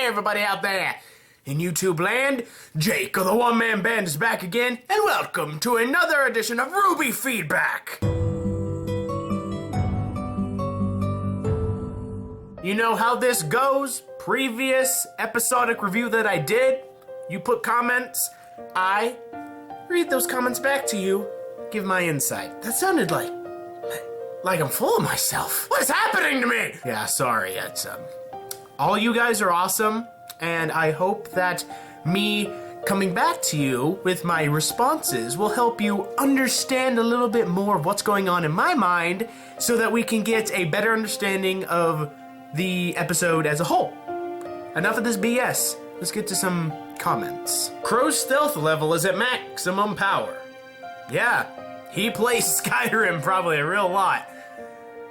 everybody out there in YouTube land. Jake of the OneManBand is back again, and welcome to another edition of RWBY Feedback. You know how this goes. Previous episodic review that I did, you put comments, I read those comments back to you, give my insight. That sounded like I'm full of myself. What is happening to me? Yeah, sorry. It's all you guys are awesome, and I hope that me coming back to you with my responses will help you understand a little bit more of what's going on in my mind so that we can get a better understanding of the episode as a whole. Enough of this BS. Let's get to some comments. Crow's stealth level is at maximum power. Yeah, he plays Skyrim probably a real lot.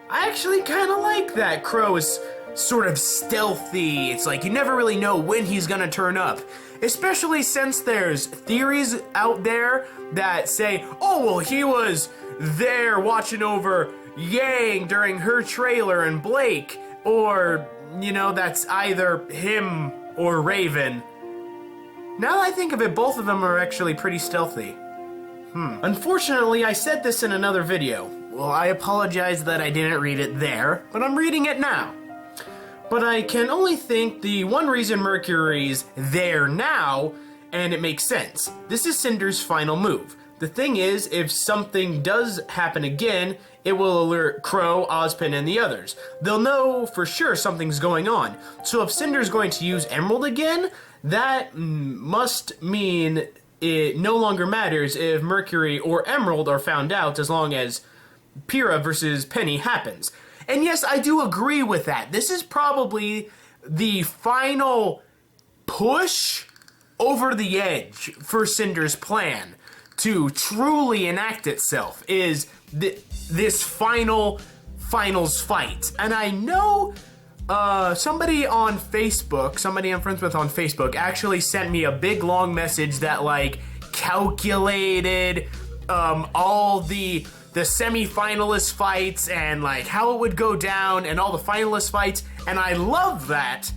I actually kind of like that Crow is sort of stealthy. It's like you never really know when he's gonna turn up. Especially since there's theories out there that say, oh, well, he was there watching over Yang during her trailer and Blake. Or, you know, that's either him or Raven. Now that I think of it, both of them are actually pretty stealthy. Unfortunately, I said this in another video. Well, I apologize that I didn't read it there, but I'm reading it now. But I can only think the one reason Mercury's there now, and it makes sense. This is Cinder's final move. The thing is, if something does happen again, it will alert Crow, Ozpin, and the others. They'll know for sure something's going on. So if Cinder's going to use Emerald again, that must mean it no longer matters if Mercury or Emerald are found out as long as Pyrrha versus Penny happens. And yes, I do agree with that. This is probably the final push over the edge for Cinder's plan to truly enact itself, is this finals fight. And I know somebody on Facebook, somebody I'm friends with on Facebook, actually sent me a big long message that like calculated all the semi-finalist fights and like how it would go down and all the finalist fights, and I love that.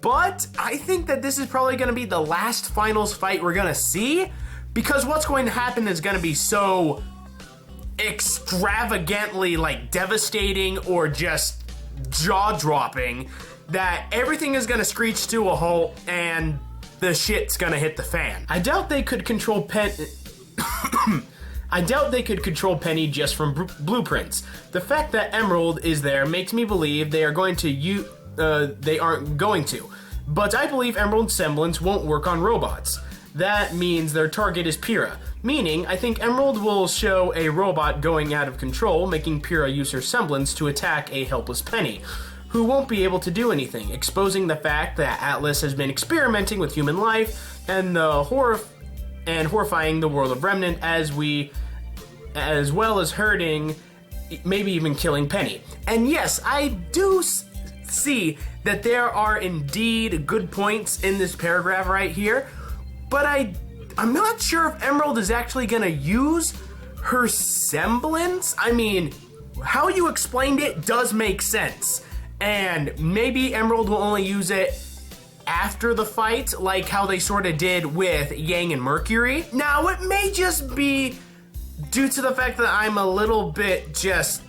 But I think that this is probably going to be the last finals fight we're going to see, because what's going to happen is going to be so extravagantly like devastating or just jaw-dropping that everything is going to screech to a halt and the shit's going to hit the fan. I doubt they could control Penny just from blueprints. The fact that Emerald is there makes me believe they aren't going to. But I believe Emerald's semblance won't work on robots. That means their target is Pyrrha. Meaning, I think Emerald will show a robot going out of control, making Pyrrha use her semblance to attack a helpless Penny, who won't be able to do anything, exposing the fact that Atlas has been experimenting with human life and horrifying the world of Remnant as well as hurting, maybe even killing Penny. And yes, I do see that there are indeed good points in this paragraph right here, but I'm not sure if Emerald is actually gonna use her semblance. I mean, how you explained it does make sense. And maybe Emerald will only use it after the fight, like how they sort of did with Yang and Mercury. Now, it may just be due to the fact that I'm a little bit just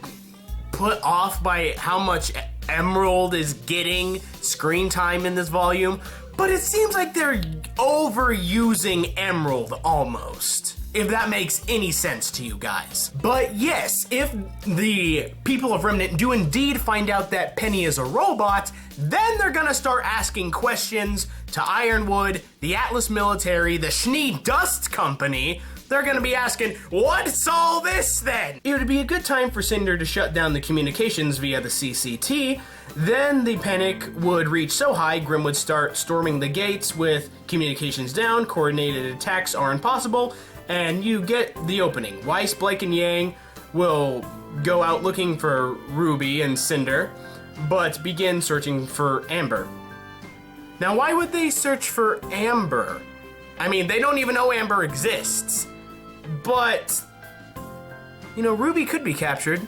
put off by how much Emerald is getting screen time in this volume, but it seems like they're overusing Emerald almost, if that makes any sense to you guys. But yes, if the people of Remnant do indeed find out that Penny is a robot, then they're gonna start asking questions to Ironwood, the Atlas military, the Schnee Dust Company. They're gonna be asking, what's all this then? It would be a good time for Cinder to shut down the communications via the CCT. Then the panic would reach so high, Grim would start storming the gates with communications down, coordinated attacks are impossible, and you get the opening. Weiss, Blake, and Yang will go out looking for Ruby and Cinder, but begin searching for Amber. Now, why would they search for Amber? I mean, they don't even know Amber exists. But, you know, Ruby could be captured.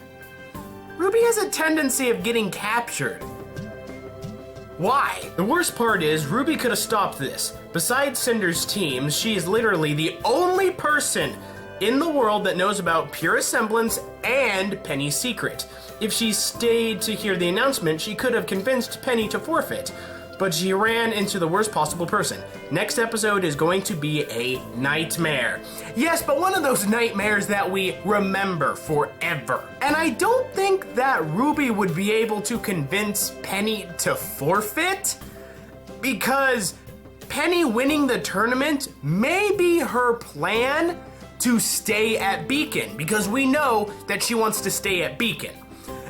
Ruby has a tendency of getting captured. Why? The worst part is RWBY could have stopped this. Besides Cinder's team, she is literally the only person in the world that knows about Pure Semblance and Penny's secret. If she stayed to hear the announcement, she could have convinced Penny to forfeit. But she ran into the worst possible person. Next episode is going to be a nightmare. Yes, but one of those nightmares that we remember forever. And I don't think that RWBY would be able to convince Penny to forfeit, because Penny winning the tournament may be her plan to stay at Beacon, because we know that she wants to stay at Beacon.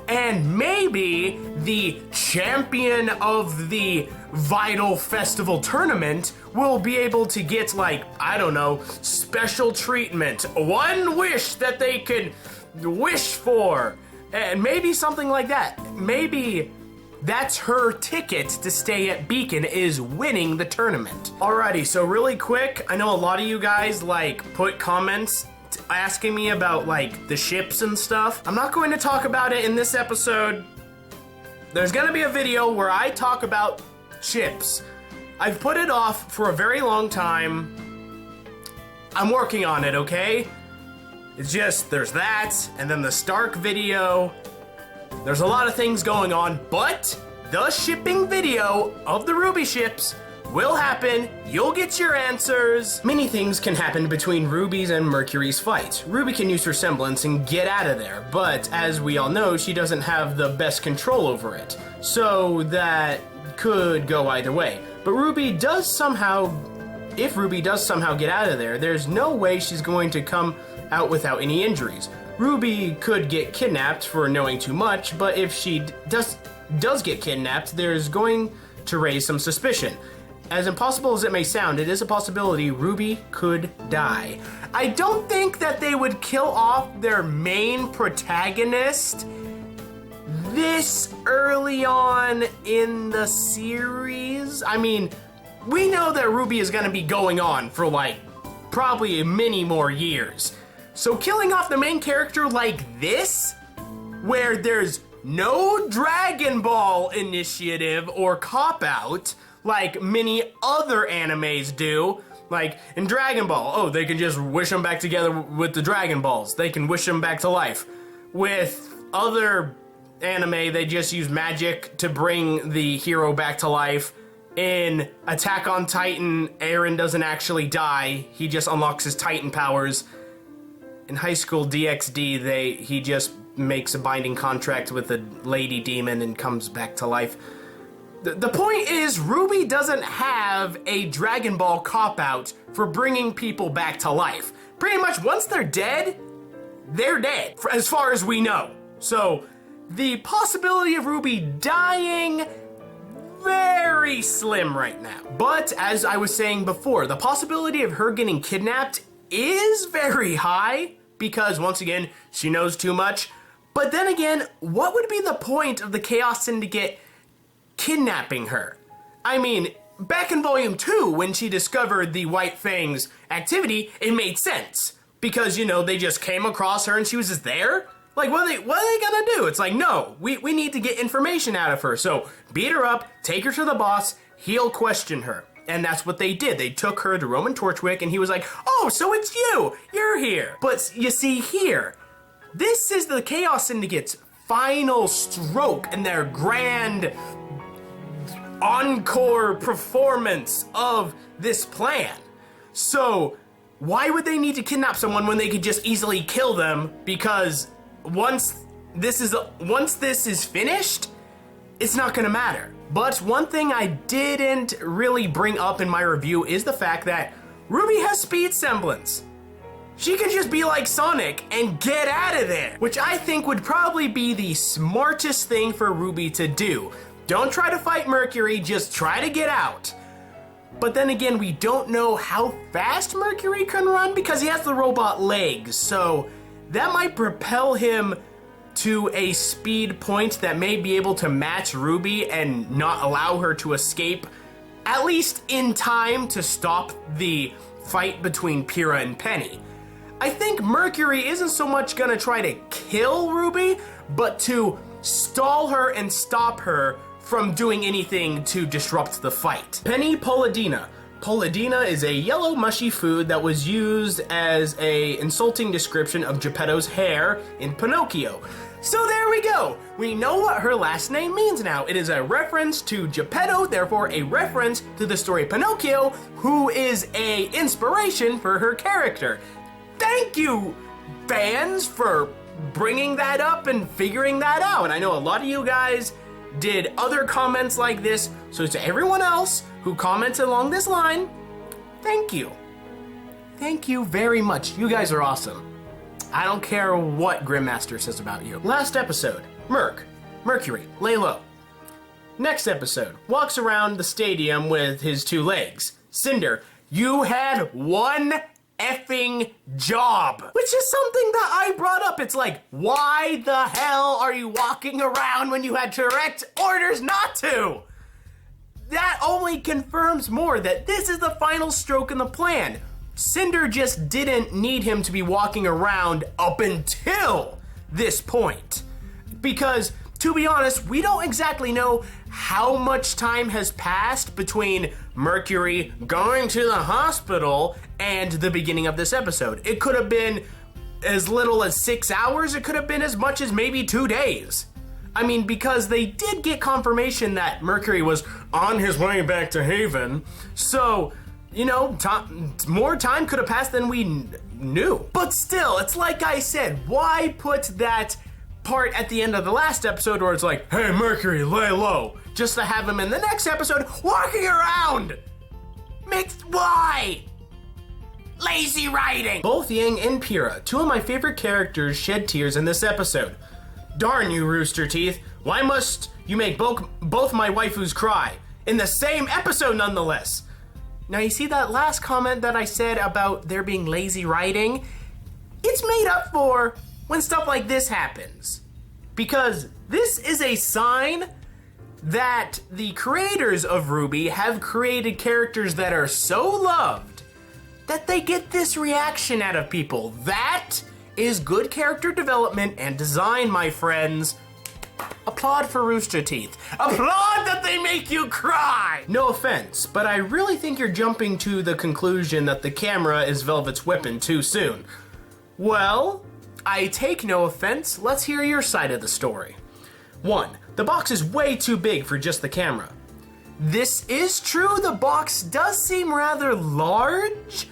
And maybe the champion of the Vital Festival tournament will be able to get, like, I don't know, special treatment. One wish that they could wish for. And maybe something like that. Maybe that's her ticket to stay at Beacon, is winning the tournament. Alrighty, so really quick, I know a lot of you guys, like, put comments asking me about, like, the ships and stuff. I'm not going to talk about it in this episode. There's gonna be a video where I talk about ships. I've put it off for a very long time. I'm working on it, okay? It's just, there's that, and then the Stark video. There's a lot of things going on, but the shipping video of the RWBY ships will happen. You'll get your answers. Many things can happen between RWBY's and Mercury's fight. RWBY can use her semblance and get out of there, but as we all know, she doesn't have the best control over it. So that could go either way. But RWBY does somehow, if RWBY does somehow get out of there, there's no way she's going to come out without any injuries. RWBY could get kidnapped for knowing too much, but if she does get kidnapped, there's going to raise some suspicion. As impossible as it may sound, it is a possibility RWBY could die. I don't think that they would kill off their main protagonist this early on in the series. I mean, we know that RWBY is going to be going on for, like, probably many more years. So killing off the main character like this, where there's no Dragon Ball initiative or cop-out, like many other animes do. Like in Dragon Ball, oh, they can just wish them back together with the Dragon Balls. They can wish them back to life. With other anime, they just use magic to bring the hero back to life. In Attack on Titan, Eren doesn't actually die. He just unlocks his Titan powers. In High School DxD, he just makes a binding contract with a lady demon and comes back to life. The point is, RWBY doesn't have a Dragon Ball cop-out for bringing people back to life. Pretty much, once they're dead, as far as we know. So, the possibility of RWBY dying, very slim right now. But, as I was saying before, the possibility of her getting kidnapped is very high, because, once again, she knows too much. But then again, what would be the point of the Chaos Syndicate kidnapping her? I mean, back in Volume 2, when she discovered the White Fang's activity, it made sense. Because, you know, they just came across her and she was just there. Like, what are they gonna do? It's like, no, we need to get information out of her. So, beat her up, take her to the boss, he'll question her. And that's what they did. They took her to Roman Torchwick and he was like, oh, so it's you! You're here! But, you see here, this is the Chaos Syndicate's final stroke and their grand encore performance of this plan. So, why would they need to kidnap someone when they could just easily kill them? Because once this is finished, it's not gonna matter. But one thing I didn't really bring up in my review is the fact that RWBY has speed semblance. She can just be like Sonic and get out of there, which I think would probably be the smartest thing for RWBY to do. Don't try to fight Mercury, just try to get out. But then again, we don't know how fast Mercury can run because he has the robot legs, so that might propel him to a speed point that may be able to match RWBY and not allow her to escape, at least in time to stop the fight between Pyrrha and Penny. I think Mercury isn't so much gonna try to kill RWBY, but to stall her and stop her from doing anything to disrupt the fight. Penny Polladina. Polladina is a yellow mushy food that was used as a insulting description of Geppetto's hair in Pinocchio. So there we go. We know what her last name means now. It is a reference to Geppetto, therefore a reference to the story Pinocchio, who is a inspiration for her character. Thank you, fans, for bringing that up and figuring that out. And I know a lot of you guys did other comments like this, so to everyone else who commented along this line, thank you. Thank you very much. You guys are awesome. I don't care what Grimmaster says about you. Last episode, Mercury, lay low. Next episode, walks around the stadium with his 2 legs. Cinder, you had one effing job. Which is something that I brought up. It's like, why the hell are you walking around when you had direct orders not to? That only confirms more that this is the final stroke in the plan. Cinder just didn't need him to be walking around up until this point. Because, to be honest, we don't exactly know how much time has passed between Mercury going to the hospital and the beginning of this episode. It could have been as little as 6 hours. It could have been as much as maybe 2 days. I mean, because they did get confirmation that Mercury was on his way back to Haven. So, you know, more time could have passed than we knew. But still, it's like I said, why put that part at the end of the last episode where it's like, hey, Mercury, lay low, just to have him in the next episode walking around? Why? Lazy writing. Both Yang and Pyrrha, 2 of my favorite characters, shed tears in this episode. Darn you, Rooster Teeth. Why must you make both my waifus cry? In the same episode, nonetheless. Now, you see that last comment that I said about there being lazy writing? It's made up for when stuff like this happens. Because this is a sign that the creators of RWBY have created characters that are so loved that they get this reaction out of people. That is good character development and design, my friends. Applaud for Rooster Teeth. Applaud that they make you cry! No offense, but I really think you're jumping to the conclusion that the camera is Velvet's weapon too soon. Well, I take no offense. Let's hear your side of the story. 1. The box is way too big for just the camera. This is true, the box does seem rather large,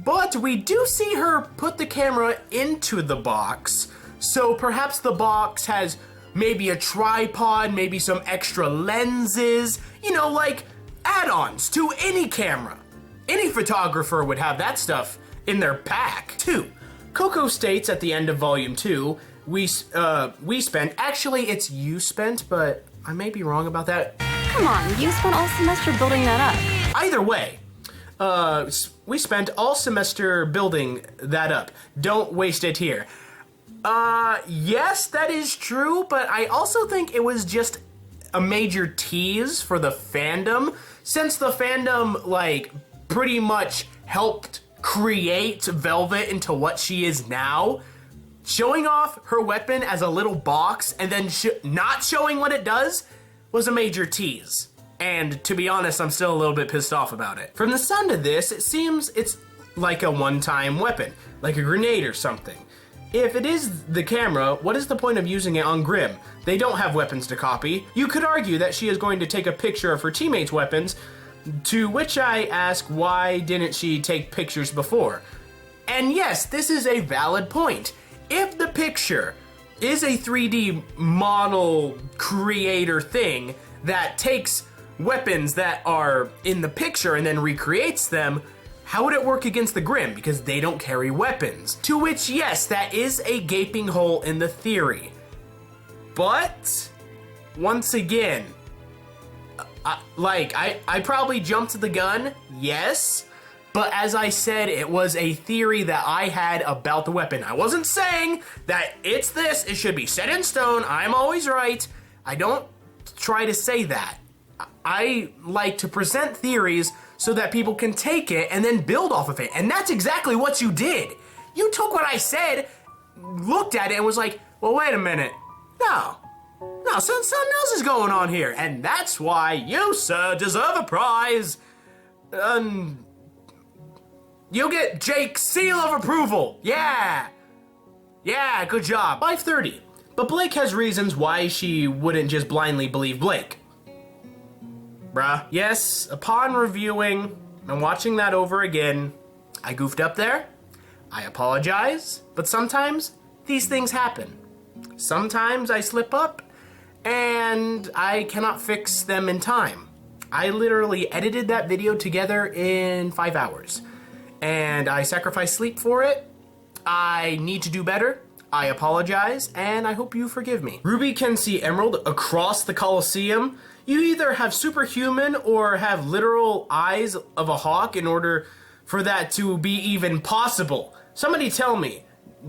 but we do see her put the camera into the box, so perhaps the box has maybe a tripod, maybe some extra lenses, you know, like add-ons to any camera. Any photographer would have that stuff in their pack. 2. Coco states at the end of Volume 2, we spent, actually it's you spent, but I may be wrong about that. Come on, you spent all semester building that up. Either way, we spent all semester building that up. Don't waste it here. Yes, that is true, but I also think it was just a major tease for the fandom, since the fandom, like, pretty much helped create Velvet into what she is now. Showing off her weapon as a little box and then not showing what it does was a major tease. And to be honest, I'm still a little bit pissed off about it. From the sound of this, it seems it's like a one-time weapon, like a grenade or something. If it is the camera, what is the point of using it on Grimm? They don't have weapons to copy. You could argue that she is going to take a picture of her teammates' weapons, to which I ask, why didn't she take pictures before? And yes, this is a valid point. If the picture is a 3D model creator thing that takes weapons that are in the picture and then recreates them, how would it work against the Grimm? Because they don't carry weapons. To which, yes, that is a gaping hole in the theory. But, once again, I probably jumped the gun, yes, but as I said, it was a theory that I had about the weapon. I wasn't saying that it's this, it should be set in stone, I'm always right. I don't try to say that. I like to present theories so that people can take it and then build off of it. And that's exactly what you did. You took what I said, looked at it, and was like, well, wait a minute. No, No, something else is going on here, and that's why you, sir, deserve a prize. You'll get Jake's seal of approval. Yeah, good job. 5:30. But Blake has reasons why she wouldn't just blindly believe Blake. Bruh. Yes, upon reviewing and watching that over again, I goofed up there. I apologize, but sometimes these things happen. Sometimes I slip up and I cannot fix them in time. I literally edited that video together in 5 hours and I sacrificed sleep for it. I need to do better. I apologize, and I hope you forgive me. Ruby can see Emerald across the Colosseum. You either have superhuman or have literal eyes of a hawk in order for that to be even possible. Somebody tell me,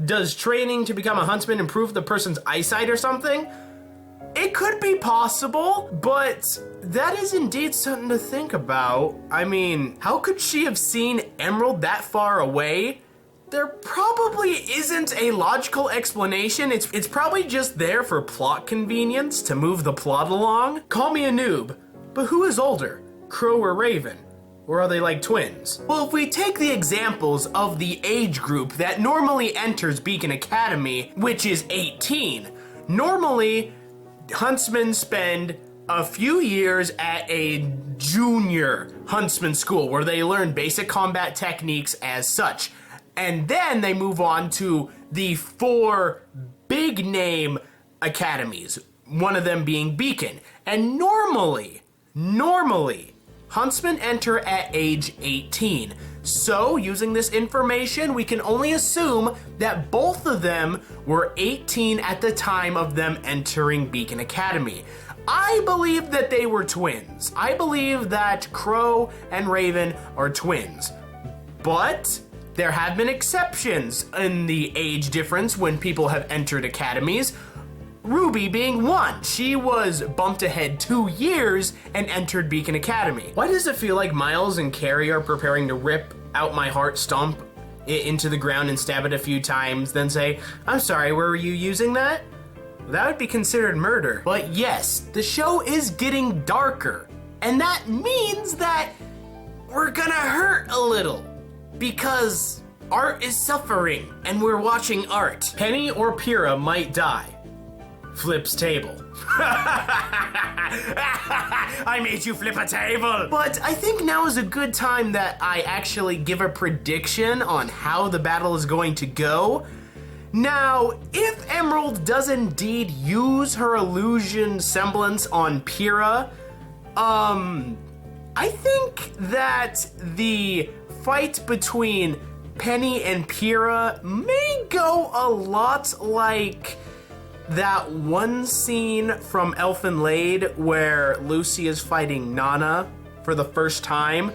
does training to become a huntsman improve the person's eyesight or something? It could be possible, but that is indeed something to think about. I mean, how could she have seen Emerald that far away? There probably isn't a logical explanation. It's probably just there for plot convenience to move the plot along. Call me a noob, but who is older, Crow or Raven? Or are they like twins? Well, if we take the examples of the age group that normally enters Beacon Academy, which is 18, normally huntsmen spend a few years at a junior huntsman school where they learn basic combat techniques as such. And then they move on to the 4 big name academies, one of them being Beacon. And normally, huntsmen enter at age 18. So, using this information, we can only assume that both of them were 18 at the time of them entering Beacon Academy. I believe that they were twins. I believe that Crow and Raven are twins. But there have been exceptions in the age difference when people have entered academies. Ruby being one. She was bumped ahead 2 years and entered Beacon Academy. Why does it feel like Miles and Carrie are preparing to rip out my heart, stomp it into the ground and stab it a few times, then say, I'm sorry, where were you using that? That would be considered murder. But yes, the show is getting darker. And that means that we're gonna hurt a little. Because art is suffering, and we're watching art. Penny or Pyrrha might die. Flips table. I made you flip a table! But I think now is a good time that I actually give a prediction on how the battle is going to go. Now, if Emerald does indeed use her illusion semblance on Pyrrha, I think that the fight between Penny and Pyrrha may go a lot like that one scene from Elfin Lade where Lucy is fighting Nana for the first time.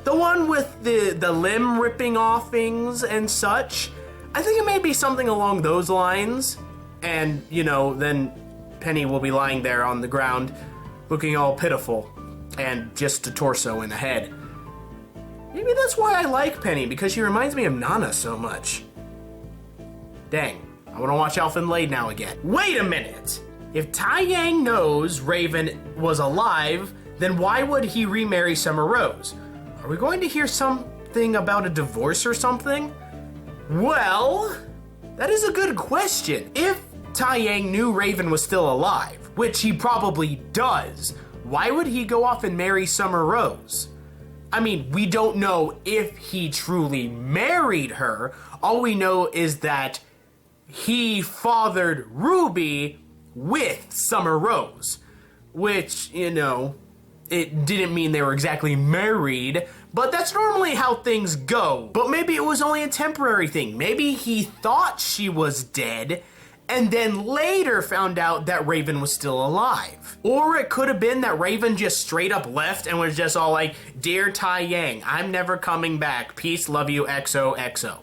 The one with the limb ripping off things and such. I think it may be something along those lines. And, you know, then Penny will be lying there on the ground looking all pitiful and just a torso and a head. Maybe that's why I like Penny, because she reminds me of Nana so much. Dang, I want to watch Elfin Lade now again. Wait a minute! If Tai Yang knows Raven was alive, then why would he remarry Summer Rose? Are we going to hear something about a divorce or something? Well, that is a good question. If Tai Yang knew Raven was still alive, which he probably does, why would he go off and marry Summer Rose? I mean, we don't know if he truly married her. All we know is that he fathered Ruby with Summer Rose, which, you know, it didn't mean they were exactly married, but that's normally how things go. But maybe it was only a temporary thing. Maybe he thought she was dead and then later found out that Raven was still alive. Or it could have been that Raven just straight up left and was just all like, Dear Tai Yang, I'm never coming back. Peace, love you, XOXO.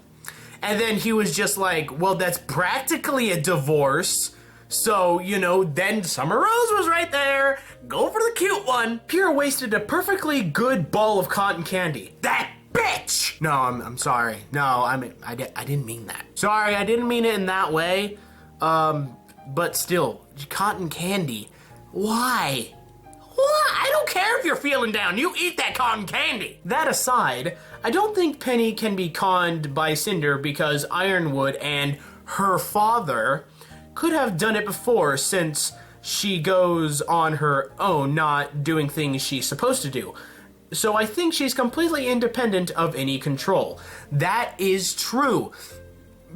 And then he was just like, well, that's practically a divorce. So, you know, then Summer Rose was right there. Go for the cute one. Pyrrha wasted a perfectly good ball of cotton candy. That bitch! No, I'm sorry. No, I didn't mean that. Sorry, I didn't mean it in that way. But still, cotton candy. Why? What? I don't care if you're feeling down. You eat that cotton candy. That aside, I don't think Penny can be conned by Cinder because Ironwood and her father could have done it before, since she goes on her own, not doing things she's supposed to do. So I think she's completely independent of any control. That is true.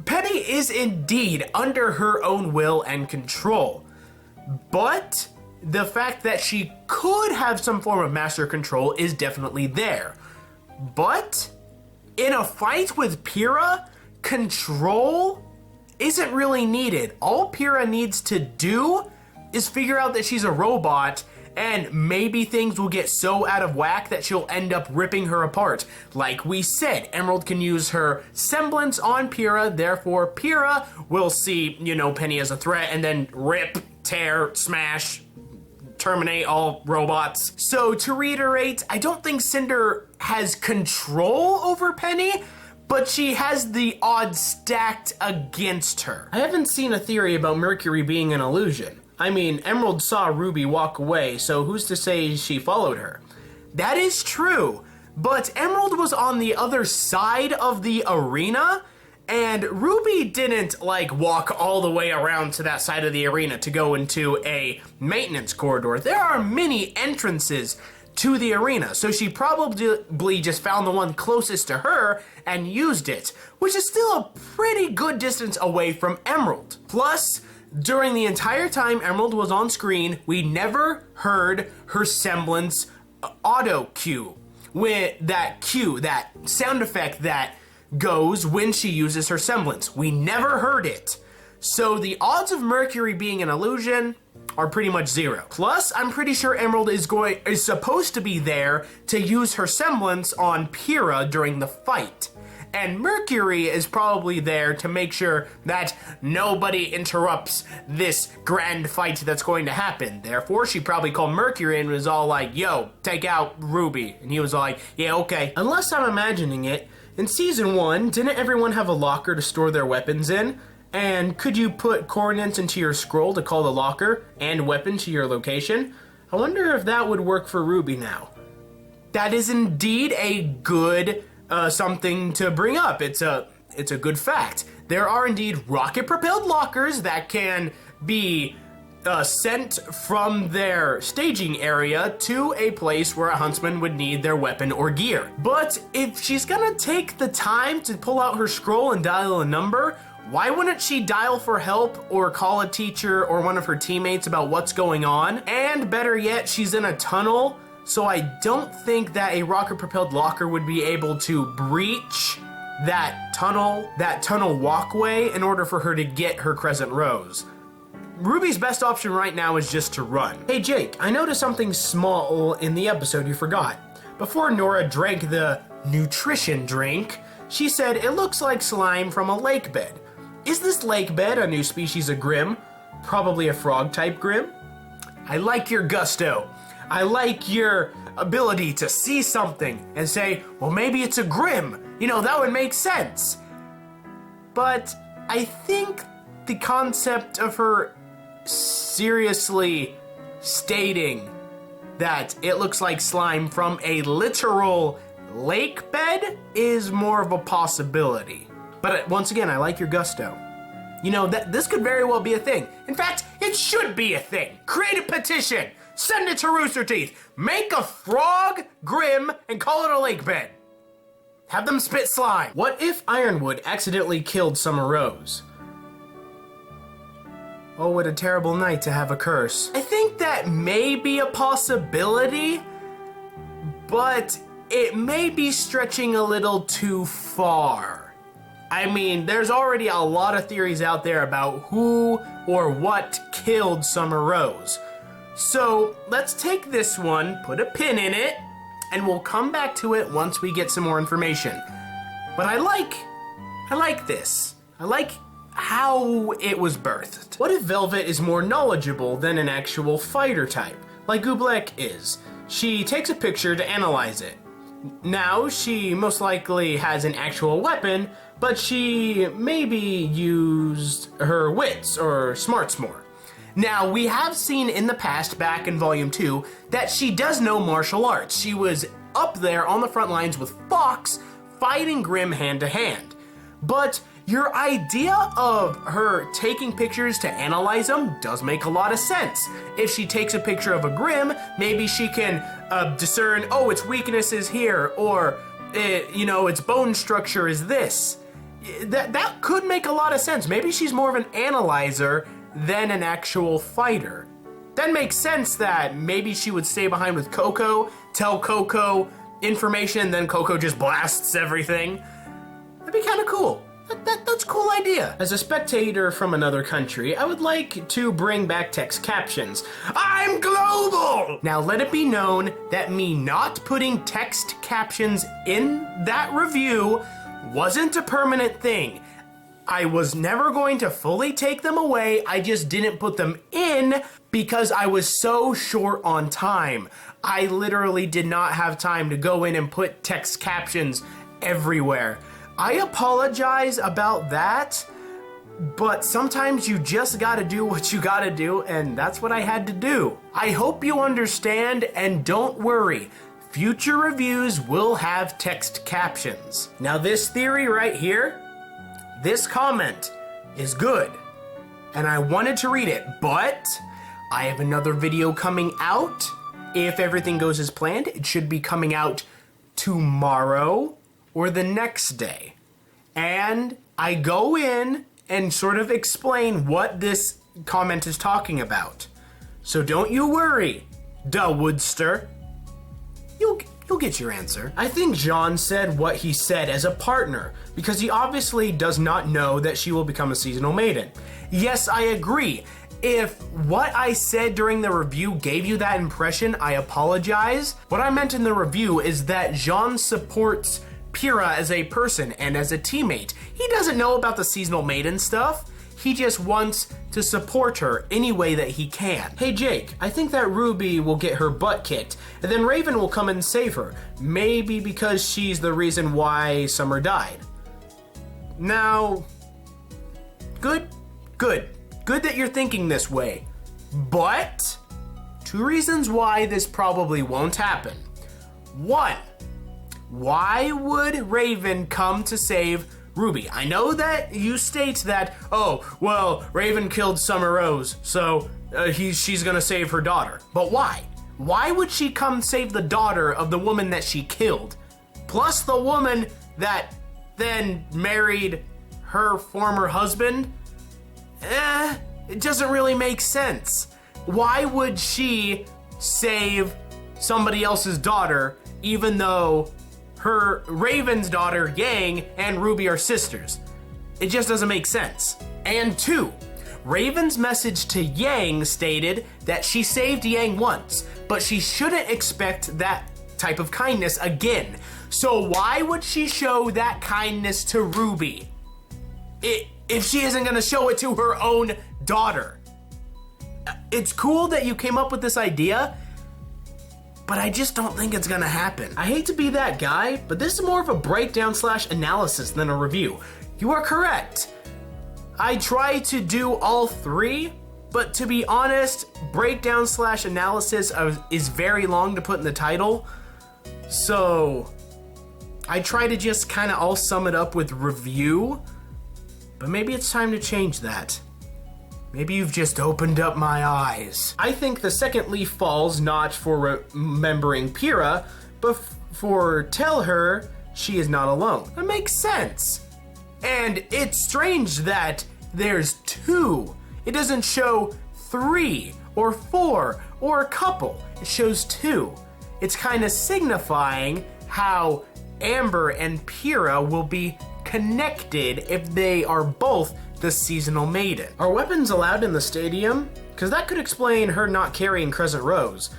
Penny is indeed under her own will and control. But the fact that she could have some form of master control is definitely there. But in a fight with Pyrrha, control isn't really needed. All Pyrrha needs to do is figure out that she's a robot, and maybe things will get so out of whack that she'll end up ripping her apart. Like we said, Emerald can use her semblance on Pyrrha, therefore Pyrrha will see, Penny as a threat and then rip, tear, smash, terminate all robots. So to reiterate, I don't think Cinder has control over Penny, but she has the odds stacked against her. I haven't seen a theory about Mercury being an illusion. I mean, Emerald saw Ruby walk away, so who's to say she followed her? That is true, but Emerald was on the other side of the arena, and Ruby didn't, walk all the way around to that side of the arena to go into a maintenance corridor. There are many entrances to the arena, so she probably just found the one closest to her and used it, which is still a pretty good distance away from Emerald. Plus, during the entire time Emerald was on screen, we never heard her semblance auto cue. With that cue, that sound effect that goes when she uses her semblance. We never heard it. So the odds of Mercury being an illusion are pretty much zero. Plus, I'm pretty sure Emerald is supposed to be there to use her semblance on Pyrrha during the fight. And Mercury is probably there to make sure that nobody interrupts this grand fight that's going to happen. Therefore, she probably called Mercury and was all like, yo, take out Ruby. And he was like, yeah, okay. Unless I'm imagining it, in Season 1, didn't everyone have a locker to store their weapons in? And could you put coordinates into your scroll to call the locker and weapon to your location? I wonder if that would work for Ruby now. That is indeed a good something to bring up. It's a good fact. There are indeed rocket-propelled lockers that can be sent from their staging area to a place where a huntsman would need their weapon or gear. But if she's gonna take the time to pull out her scroll and dial a number, why wouldn't she dial for help or call a teacher or one of her teammates about what's going on? And better yet, she's in a tunnel, so I don't think that a rocket-propelled locker would be able to breach that tunnel walkway in order for her to get her Crescent Rose. Ruby's best option right now is just to run. Hey Jake, I noticed something small in the episode you forgot. Before Nora drank the nutrition drink, she said it looks like slime from a lake bed. Is this lake bed a new species of Grimm? Probably a frog-type Grimm? I like your gusto. I like your ability to see something and say, well, maybe it's a Grimm. That would make sense. But I think the concept of her seriously stating that it looks like slime from a literal lake bed is more of a possibility. But once again, I like your gusto. This could very well be a thing. In fact, it should be a thing. Create a petition. Send it to Rooster Teeth. Make a frog Grimm and call it a lake bed. Have them spit slime. What if Ironwood accidentally killed Summer Rose? Oh, what a terrible night to have a curse. I think that may be a possibility, but it may be stretching a little too far. I mean, there's already a lot of theories out there about who or what killed Summer Rose. So let's take this one, put a pin in it, and we'll come back to it once we get some more information. But I like this. I like how it was birthed. What if Velvet is more knowledgeable than an actual fighter type, like Oobleck is? She takes a picture to analyze it. Now, she most likely has an actual weapon, but she maybe used her wits or smarts more. Now, we have seen in the past, back in Volume 2, that she does know martial arts. She was up there on the front lines with Fox, fighting Grimm hand to hand. But your idea of her taking pictures to analyze them does make a lot of sense. If she takes a picture of a Grimm, maybe she can discern, oh, its weakness is here, or, its bone structure is this. That could make a lot of sense. Maybe she's more of an analyzer than an actual fighter. That makes sense that maybe she would stay behind with Coco, tell Coco information, then Coco just blasts everything. That'd be kind of cool. That's a cool idea. As a spectator from another country, I would like to bring back text captions. I'm global! Now let it be known that me not putting text captions in that review wasn't a permanent thing. I was never going to fully take them away, I just didn't put them in because I was so short on time. I literally did not have time to go in and put text captions everywhere. I apologize about that, but sometimes you just gotta do what you gotta do, and that's what I had to do. I hope you understand, and don't worry, future reviews will have text captions. Now this theory right here, this comment is good, and I wanted to read it, but I have another video coming out. If everything goes as planned, it should be coming out tomorrow or the next day. And I go in and sort of explain what this comment is talking about. So don't you worry, duh Woodster. You'll get your answer. I think Jean said what he said as a partner, because he obviously does not know that she will become a seasonal maiden. Yes, I agree. If what I said during the review gave you that impression, I apologize. What I meant in the review is that Jean supports Pyrrha as a person and as a teammate. He doesn't know about the seasonal maiden stuff. He just wants to support her any way that he can. Hey Jake, I think that Ruby will get her butt kicked, and then Raven will come and save her. Maybe because she's the reason why Summer died. Now, good that you're thinking this way. But, 2 reasons why this probably won't happen. 1, why would Raven come to save Ruby? I know that you state that, oh, well, Raven killed Summer Rose, so she's gonna save her daughter. But why? Why would she come save the daughter of the woman that she killed? Plus the woman that then married her former husband? It doesn't really make sense. Why would she save somebody else's daughter even though her Raven's daughter, Yang, and Ruby are sisters? It just doesn't make sense. And 2, Raven's message to Yang stated that she saved Yang once, but she shouldn't expect that type of kindness again. So why would she show that kindness to Ruby if she isn't gonna show it to her own daughter? It's cool that you came up with this idea, but I just don't think it's gonna happen. I hate to be that guy, but this is more of a breakdown / analysis than a review. You are correct. I try to do all 3, but to be honest, breakdown / analysis is very long to put in the title. So I try to just kind of all sum it up with review, but maybe it's time to change that. Maybe you've just opened up my eyes. I think the second leaf falls not for remembering Pyrrha, but for tell her she is not alone. That makes sense. And it's strange that there's 2. It doesn't show 3 or 4 or a couple. It shows 2. It's kind of signifying how Amber and Pyrrha will be connected if they are both the seasonal maiden. Are weapons allowed in the stadium? Because that could explain her not carrying Crescent Rose.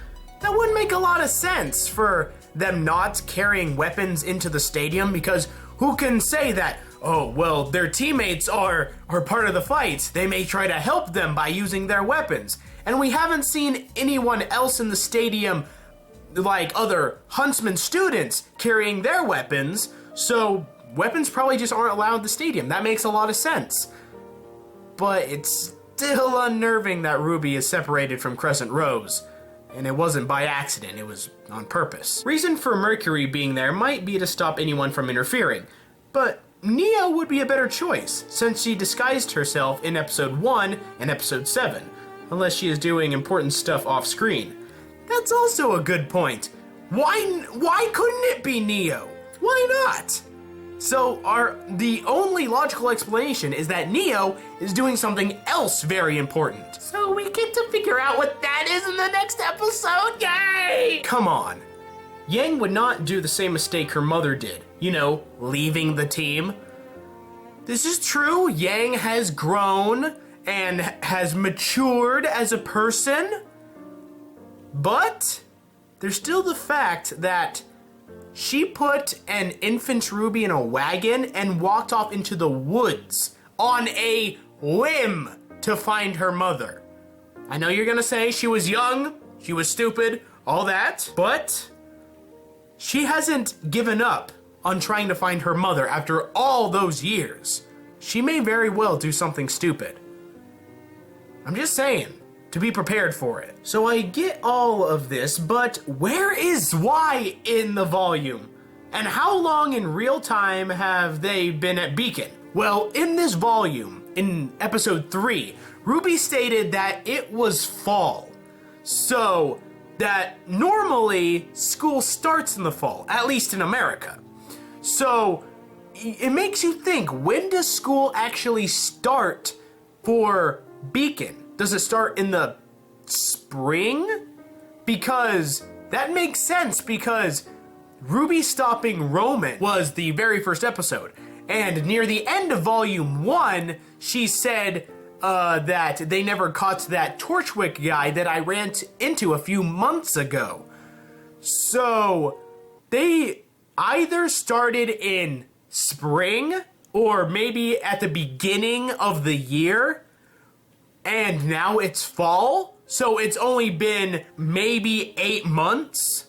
That wouldn't make a lot of sense for them not carrying weapons into the stadium, because who can say that, oh, well, their teammates are part of the fight. They may try to help them by using their weapons. And we haven't seen anyone else in the stadium like other Huntsman students carrying their weapons, so weapons probably just aren't allowed in the stadium. That makes a lot of sense. But it's still unnerving that Ruby is separated from Crescent Rose. And it wasn't by accident, it was on purpose. Reason for Mercury being there might be to stop anyone from interfering, but Neo would be a better choice, since she disguised herself in episode 1 and episode 7, unless she is doing important stuff off screen. That's also a good point. Why couldn't it be Neo? Why not? So the only logical explanation is that Neo is doing something else very important. So we get to figure out what that is in the next episode, yay! Come on. Yang would not do the same mistake her mother did. You know, leaving the team. This is true, Yang has grown and has matured as a person. But there's still the fact that she put an infant Ruby in a wagon and walked off into the woods on a whim to find her mother. I know you're gonna say she was young, she was stupid, all that, but she hasn't given up on trying to find her mother after all those years. She may very well do something stupid. I'm just saying, to be prepared for it. So I get all of this, but where is Y in the volume? And how long in real time have they been at Beacon? Well, in this volume, in episode 3, Ruby stated that it was fall. So that normally school starts in the fall, at least in America. So it makes you think, when does school actually start for Beacon? Does it start in the spring? Because that makes sense, because Ruby stopping Roman was the very first episode. And near the end of volume 1, she said that they never caught that Torchwick guy that I ran into a few months ago. So they either started in spring or maybe at the beginning of the year, and now it's fall, so it's only been maybe 8 months.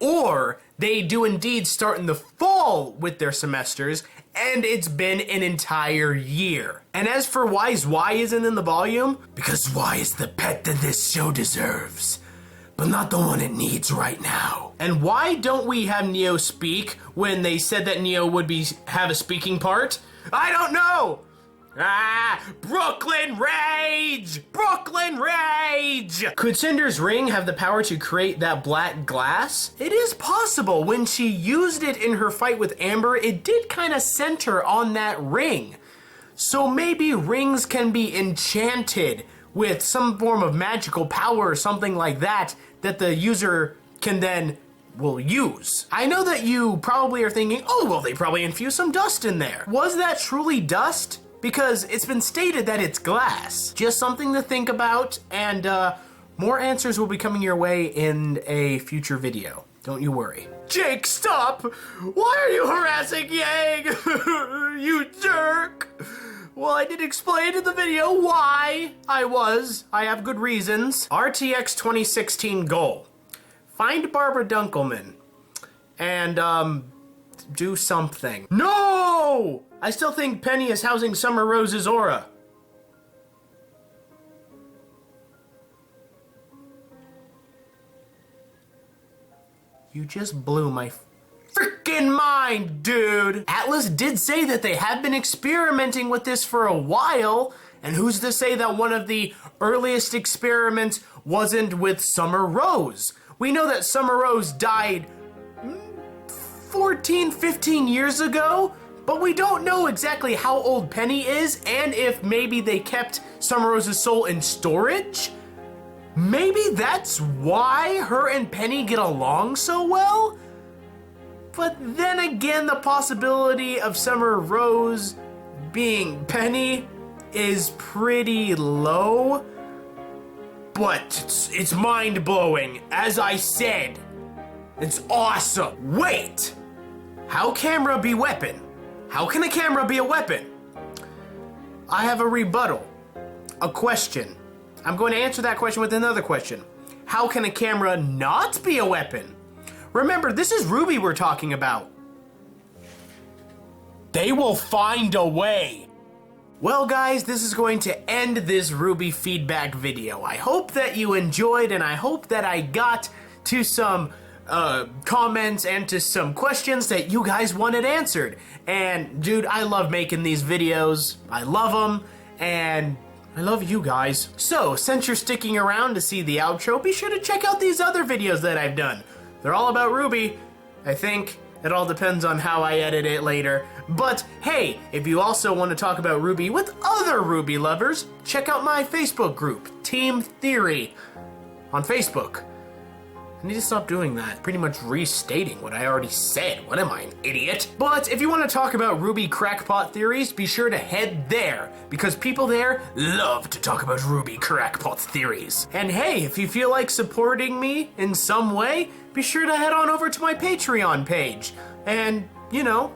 Or they do indeed start in the fall with their semesters, and it's been an entire year. And as for why Y isn't in the volume, because Y is the pet that this show deserves, but not the one it needs right now. And why don't we have Neo speak when they said that Neo would have a speaking part? I don't know! Brooklyn Rage! Brooklyn Rage! Could Cinder's ring have the power to create that black glass? It is possible. When she used it in her fight with Amber, it did kind of center on that ring. So maybe rings can be enchanted with some form of magical power or something like that the user can then use. I know that you probably are thinking, oh, well, they probably infused some dust in there. Was that truly dust? Because it's been stated that it's glass. Just something to think about, and more answers will be coming your way in a future video. Don't you worry. Jake, stop! Why are you harassing Yang? You jerk! Well, I did explain in the video why I have good reasons. RTX 2016 goal. Find Barbara Dunkelman and do something. No! I still think Penny is housing Summer Rose's aura. You just blew my freaking mind, dude! Atlas did say that they have been experimenting with this for a while, and who's to say that one of the earliest experiments wasn't with Summer Rose? We know that Summer Rose died 14, 15 years ago, but we don't know exactly how old Penny is, and if maybe they kept Summer Rose's soul in storage. Maybe that's why her and Penny get along so well? But then again, the possibility of Summer Rose being Penny is pretty low. But it's mind-blowing. As I said, it's awesome. Wait! How camera be weapon? How can a camera be a weapon? I have a rebuttal. A question. I'm going to answer that question with another question. How can a camera not be a weapon? Remember, this is RWBY we're talking about. They will find a way. Well guys, this is going to end this RWBY feedback video. I hope that you enjoyed, and I hope that I got to some comments and to some questions that you guys wanted answered. And dude, I love making these videos. I love them, and I love you guys. So, since you're sticking around to see the outro, be sure to check out these other videos that I've done. They're all about RWBY. I think it all depends on how I edit it later. But hey, if you also want to talk about RWBY with other RWBY lovers, check out my Facebook group, Team Theory, on Facebook. I need to stop doing that. Pretty much restating what I already said. What am I, an idiot? But if you want to talk about RWBY crackpot theories, be sure to head there, because people there love to talk about RWBY crackpot theories. And hey, if you feel like supporting me in some way, be sure to head on over to my Patreon page and, you know,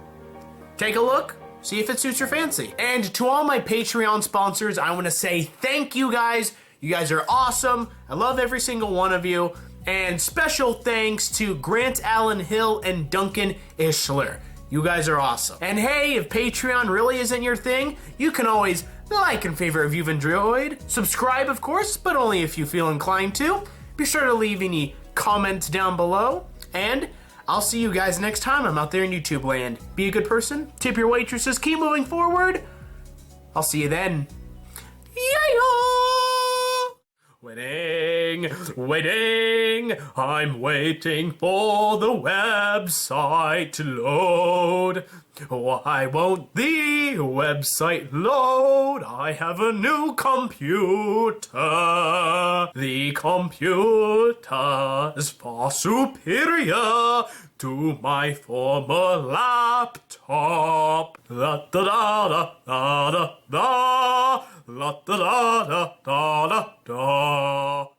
take a look, see if it suits your fancy. And to all my Patreon sponsors, I want to say thank you guys. You guys are awesome. I love every single one of you. And special thanks to Grant Allen Hill and Duncan Ishler. You guys are awesome. And hey, if Patreon really isn't your thing, you can always like and favorite if you've enjoyed. Subscribe, of course, but only if you feel inclined to. Be sure to leave any comments down below. And I'll see you guys next time I'm out there in YouTube land. Be a good person, tip your waitresses, keep moving forward. I'll see you then. Yeah! Waiting, I'm waiting for the website to load. Why won't the website load? I have a new computer. The computer is far superior to my former laptop. La da da da da da da, la da da da da da da.